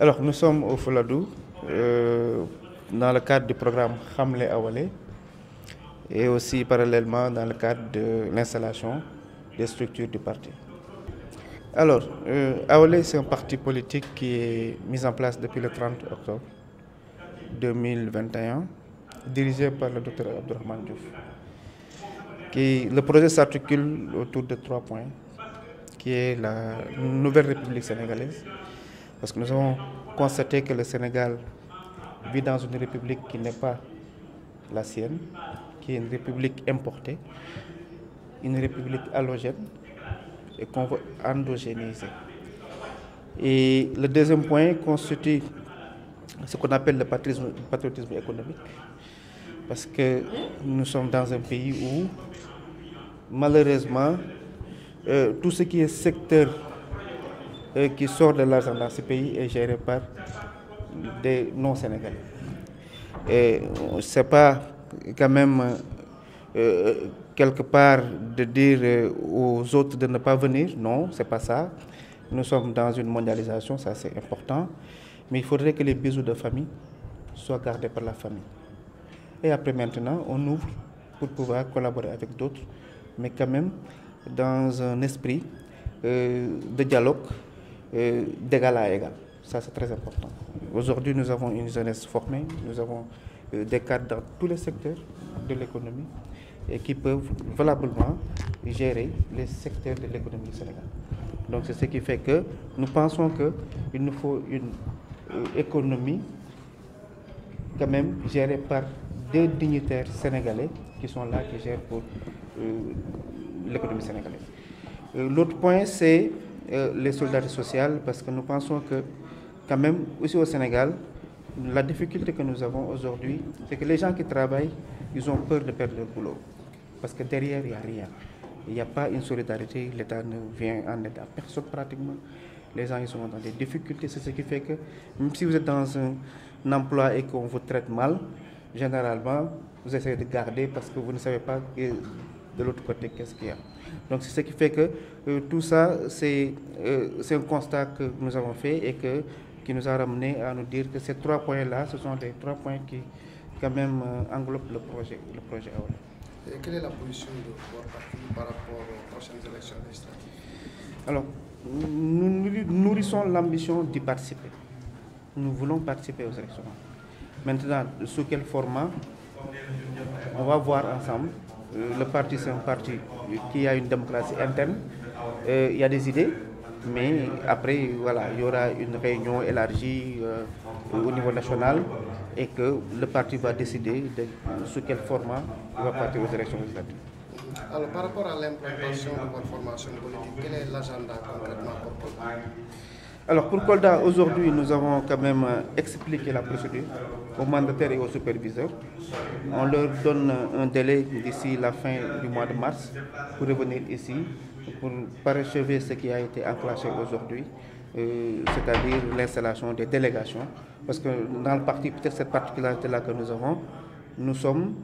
Alors, nous sommes au Fouladou dans le cadre du programme Hamle Awale et aussi parallèlement dans le cadre de l'installation des structures du parti. Alors, Awale, c'est un parti politique qui est mis en place depuis le 30 octobre 2021, dirigé par le Dr Abdourahmane Diouf. Le projet s'articule autour de 3 points, qui est la nouvelle République sénégalaise, parce que nous avons constaté que le Sénégal vit dans une république qui n'est pas la sienne, qui est une république importée, une république allogène et qu'on veut endogénéiser. Et le deuxième point constitue ce qu'on appelle le patriotisme économique, parce que nous sommes dans un pays où, malheureusement, tout ce qui est secteur qui sort de l'argent dans ce pays est géré par des non-sénégalais. Et ce n'est pas quand même quelque part de dire aux autres de ne pas venir, non, ce n'est pas ça. Nous sommes dans une mondialisation, ça c'est important, mais il faudrait que les bijoux de famille soient gardés par la famille. Et après maintenant, on ouvre pour pouvoir collaborer avec d'autres, mais quand même dans un esprit de dialogue d'égal à égal. Ça, c'est très important. Aujourd'hui, nous avons une jeunesse formée, nous avons des cadres dans tous les secteurs de l'économie et qui peuvent valablement gérer les secteurs de l'économie du Sénégal. Donc, c'est ce qui fait que nous pensons qu'il nous faut une économie quand même gérée par des dignitaires sénégalais qui sont là, qui gèrent pour l'économie sénégalaise. L'autre point, c'est les solidarités sociales, parce que nous pensons que, quand même, aussi au Sénégal, la difficulté que nous avons aujourd'hui, c'est que les gens qui travaillent, ils ont peur de perdre leur boulot. Parce que derrière, il n'y a rien. Il n'y a pas une solidarité, l'État ne vient en aide à personne pratiquement. Les gens ils sont dans des difficultés, c'est ce qui fait que, même si vous êtes dans un emploi et qu'on vous traite mal, généralement, vous essayez de garder parce que vous ne savez pas de l'autre côté qu'est-ce qu'il y a. Donc c'est ce qui fait que tout ça, c'est un constat que nous avons fait et qui nous a ramené à nous dire que ces 3 points-là, ce sont les 3 points qui quand même englobent le projet AOL. Et quelle est la position de votre parti par rapport aux prochaines élections législatives? Alors, nous nourrissons l'ambition d'y participer. Nous voulons participer aux élections. Maintenant, sous quel format, on va voir ensemble. Le parti, c'est un parti qui a une démocratie interne. Il y a des idées, mais après, voilà, il y aura une réunion élargie au niveau national et que le parti va décider sous quel format il va partir aux élections législatives. Alors, par rapport à l'implantation de votre formation politique, quel est l'agenda concrètement pour Kolda? Alors, pour Kolda, aujourd'hui, nous avons quand même expliqué la procédure aux mandataires et aux superviseurs. On leur donne un délai d'ici la fin du mois de mars pour revenir ici, pour parachever ce qui a été enclenché aujourd'hui, c'est-à-dire l'installation des délégations. Parce que dans le parti, peut-être cette particularité-là que nous avons, nous sommes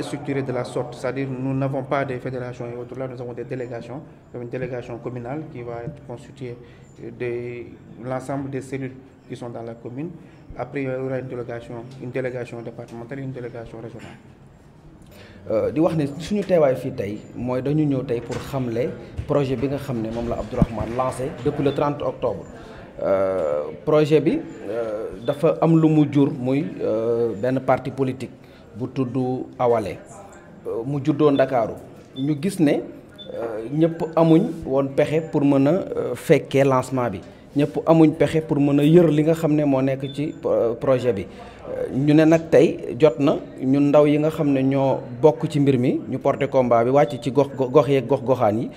structurés de la sorte, c'est-à-dire nous n'avons pas des fédérations et autres, là nous avons des délégations, une délégation communale qui va être constituée de l'ensemble des cellules qui sont dans la commune. Après, il y aura une délégation départementale et une délégation régionale. di wax ne suñu teewaay fii tey mooy dañu ñëw tey pour xamle projet bi nga xam ne moom la Abdourahmane lancé depuis le 30 octobre projet bi dafa am lu mu jur muy benn parti politique bu tudd Awale mu juddoo Ndakaaru ñu gis ne ñëpp amuñ woon pexe pour mën a fekkee lancement bi ñëpp amuñ pexe pour mën a yër li nga xam ne moo nekk ci projet bi ñu ne nag tey jot na ñun ndaw yi nga xam ne ñoo bokk ci mbir mi ñu porté combat bi wàcc ci gox yeeg gox-goxaan yi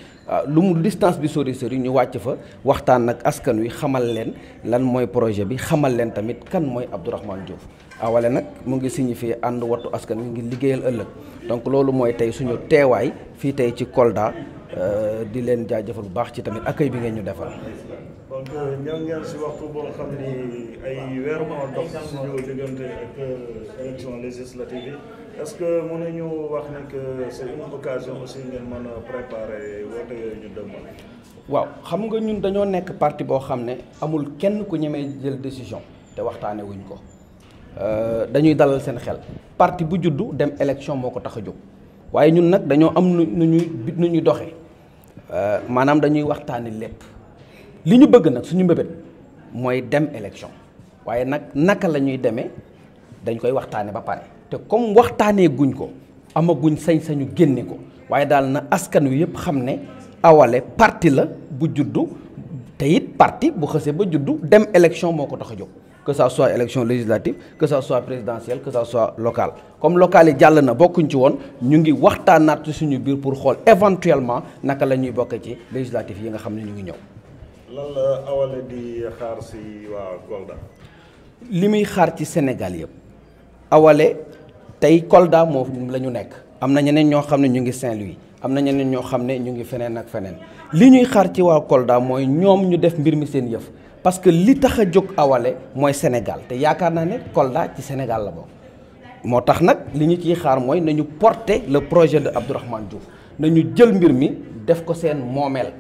lu mu distance bi sori ñu wàcc fa waxtaan nag askan wi xamal leen lan mooy projet bi xamal leen tamit kan mooy Abdourahmane Diouf Awale nag mu ngi signifié ànd wattu askan wi ngi liggéeyal ëllëg donc loolu mooy tey suñu teewaay fii tey ci Kolda di leen jaajëfal bu baax ci tamit accueil bi ngeen ñu defal. donc ñoo ngeen si waxtu boo xam ni ay weer moo dox suñu diggante ak élection législative yi est-ce que mën nañu wax ni que c'est une occasion aussi ngeen mën a préparer woote yooyu ñu demal. waaw xam nga ñun dañoo nekk parti boo xam ne amul kenn ku ñemee jël décision te waxtaane wuñ ko dañuy dalal seen xel parti bu juddu dem élection moo ko tax a jóg waaye ñun nag dañoo am nu ñuy doxee maanaam dañuy waxtaane lépp li ñu bëgg nag suñu mbébét mooy dem élection waaye nag naka la ñuy demee dañ koy waxtaane ba pare te comme waxtaanee guñ ko amaguñ sañ-sañu génne ko waaye daal na askan wi yëpp xam ne Awalé parti la bu juddu te it parti bu xësee ba juddu dem élection moo ko tax a jóg que ça soit élection législative que ça soit présidentielle que ça soit locale comme local yi jàll na bokkuñ ci woon ñu ngi waxtaanaat ci suñu biir pour xool éventuellement naka la ñuy bokk ci législative yi nga xam ne ñu ngi ñëw. lan la Awalé di xaar si waa Kolda. li muy xaar ci Sénégal yëpp Awalé tey Kolda moo la ñu nekk am na ñeneen ñoo xam ne ñu ngi Saint-Louis am na ñeneen ñoo xam ne ñu ngi feneen ak feneen li ñuy xaar ci waa Kolda mooy ñoom ñu def mbir mi seen yëf parce que li tax a jóg Awalé mooy Sénégal te yaakaar naa ne Kolda ci Sénégal la bokk moo tax nag li ñu ciy xaar mooy nañu porter le projet de Abdourahmane Diouf nañu jël mbir mi def ko seen moomeel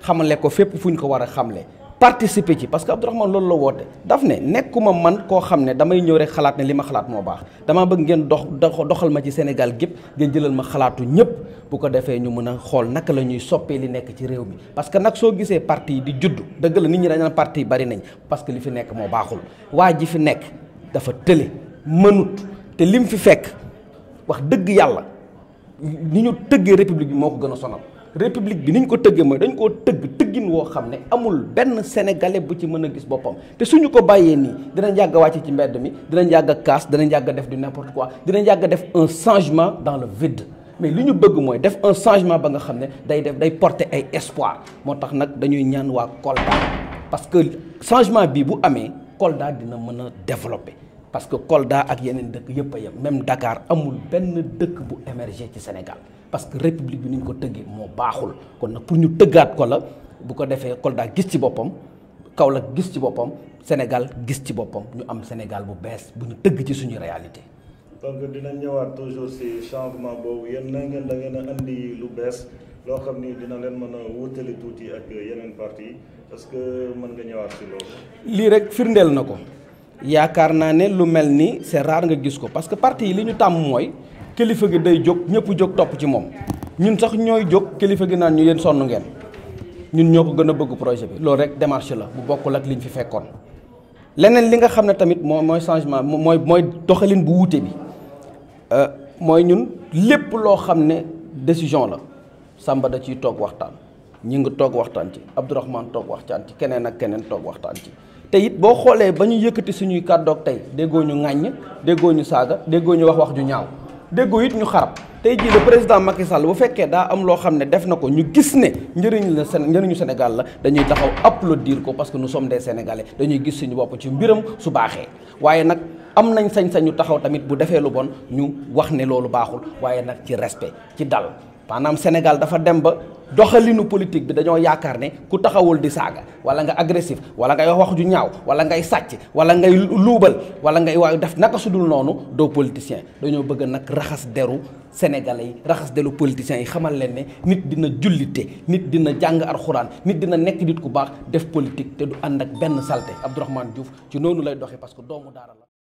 xamale ko fépp fu ñu ko war a xamle participer ci parce que Abdourahmane loolu la woote daf ne nekkuma man koo xam ne damay ñëw rek xalaat ne li ma xalaat moo baax damaa bëgg ngeen doxal ma ci Sénégal gépp ngeen jëlal ma xalaatu ñëpp bu ko defee ñu mën a xool naka la ñuy soppee li nekk ci réew mi parce que nag soo gisee parti yi di judd dëgg la nit ñi dañu naan parti yi bari nañ parce que li fi nekk moo baaxul waa ji fi nekk dafa tële mënut te lim fi fekk wax dëgg yàlla ni ñu tëggee république bi moo ko gën a sonal république bi ni ñu ko tëggee mooy dañ koo tëggin woo xam ne amul benn sénégalais bu ci mën a gis boppam te suñu ko bàyyee nii dinañ yàgg a wàcc ci mbedd mi dinañ yàgg a kaas dinañ yàgg a def du n'importe quoi dinañ yàgg a def un changement dans le vide mais li ñu bëgg mooy def un changement ba nga xam ne day porter ay espoir moo tax nag dañuy ñaan waa Kolda parce que changement bi bu amee Kolda dina mën a développer parce que Kolda ak yeneen dëkk yëpp a yem même Dakar amul benn dëkk bu émerger ci Sénégal parce que république bi ni ñu ko tëggee moo baaxul kon nag pour ñu tëggaat ko la bu ko defee Kolda gis ci boppam Kaolack gis ci boppam Sénégal gis ci boppam ñu am Sénégal bu bees bu ñu tëgg ci suñu réalité. donc dinañ ñëwaat toujours si changement boobu yéen na ngeen da ngeen a andi lu bees loo xam ni dina leen mën a wutali tuuti ak yeneen parti yi est-ce que mën nga ñëwaat si loolu. lii rek firndeel na ko yaakaar naa ne lu mel ni c'est rare nga gis ko parce que parti yi li ñu tàmm mooy. kilifa gi day jóg ñëpp jóg topp ci moom ñun sax ñooy jóg kilifa gi naan ñu yéen sonn ngeen ñun ñoo ko gën a bëgg projet bi loolu rek démarche la bu bokkul ak liñ fi fekkoon. leneen li nga xam ne tamit mooy changement mooy doxalin bu wuute bi mooy ñun lépp loo xam ne décision la Samba da ciy toog waxtaan ñi ngi toog waxtaan ci Abdourahmane toog waxtaan ci keneen ak keneen toog waxtaan ci. te it boo xoolee ba ñu yëkkati suñuy kàddoog tey déggoo ñu ŋàññ déggoo ñu saaga déggoo ñu wax ju ñaaw. déggoo it ñu xarab tey jii le président Macky Sall bu fekkee daa am loo xam ne def na ko ñu gis ne njëriñu Sénégal la dañuy taxaw applaudir ko parce que nous sommes des Sénégalais dañuy gis suñu bopp ci mbiram su baaxee waaye nag am nañ sañ-sañu taxaw tamit bu defee lu bon ñu wax ne loolu baaxul waaye nag ci respect ci dal maanaam Sénégal dafa dem ba doxalinu politique bi dañoo yaakaar ne ku taxawul di saaga wala nga agressif wala ngay wax ju ñaaw wala ngay sàcc wala ngay luubal wala ngay waaye def naka sudul noonu doo politicien dañoo bëgg nag raxas deru sénégalais yi raxas deru politiciens yi xamal leen ne nit dina jullite nit dina jàng alxuraan nit dina nekk nit ku baax def politique te du ànd ak benn salte Abdourahmane Diouf ci noonu lay doxee parce que doomu daara la